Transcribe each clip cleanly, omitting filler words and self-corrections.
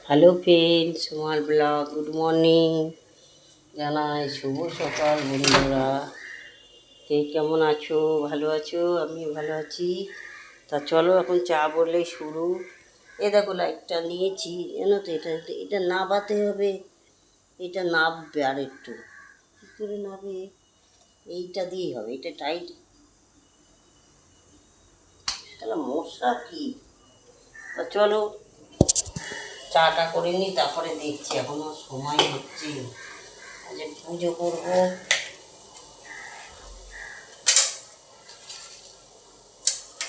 Hello friends, সুমার blog good morning জানাই, শুভ সকাল বন্ধুরা। কে কেমন আছো? ভালো আছো? আমি ভালো আছি। তা চলো এখন চা বললেই শুরু। এ দেখো লাইটটা নিয়েছি, জানো তো, এটা এটা নাবাতে হবে। এটা নাববে আর একটু, কী করে নাবে? এইটা দিয়েই হবে, এটা টাইট। তাহলে মশা কি? তা চলো চাটা করে নিই, তারপরে দেখছি। এখনো সময় হচ্ছে, আজ পুজো করবো।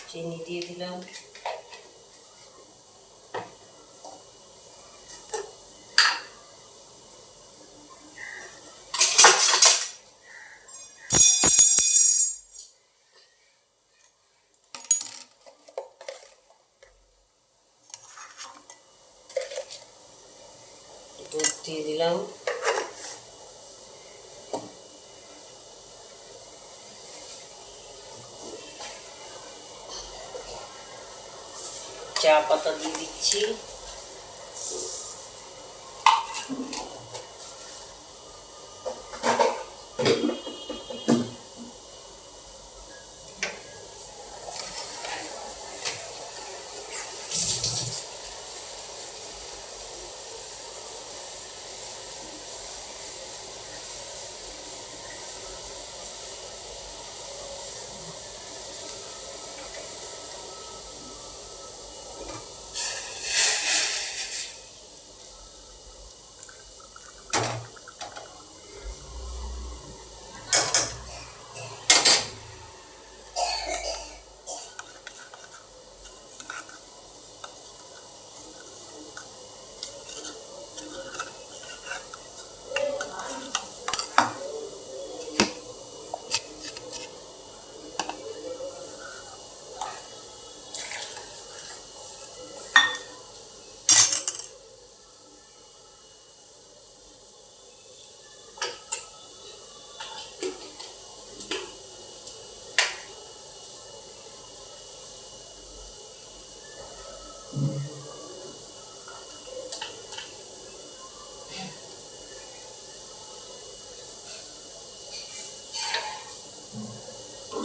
চিনি দিয়ে দিলাম। দুধ দিয়ে দিলাম। চা পাতা দিয়ে দিচ্ছি।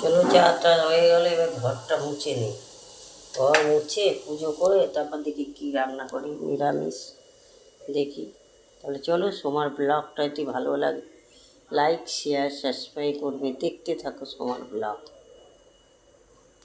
চলো চাটা হয়ে গেলে এবার ঘরটা মুছে নিই। ঘর মুছে পুজো করে তারপর দেখি কী রান্না করি, নিরামিষ দেখি। তাহলে চলো, সোমার ব্লগটা যদি ভালো লাগে লাইক শেয়ার সাবস্ক্রাইব করবে, দেখতে থাকো সোমার ব্লগ।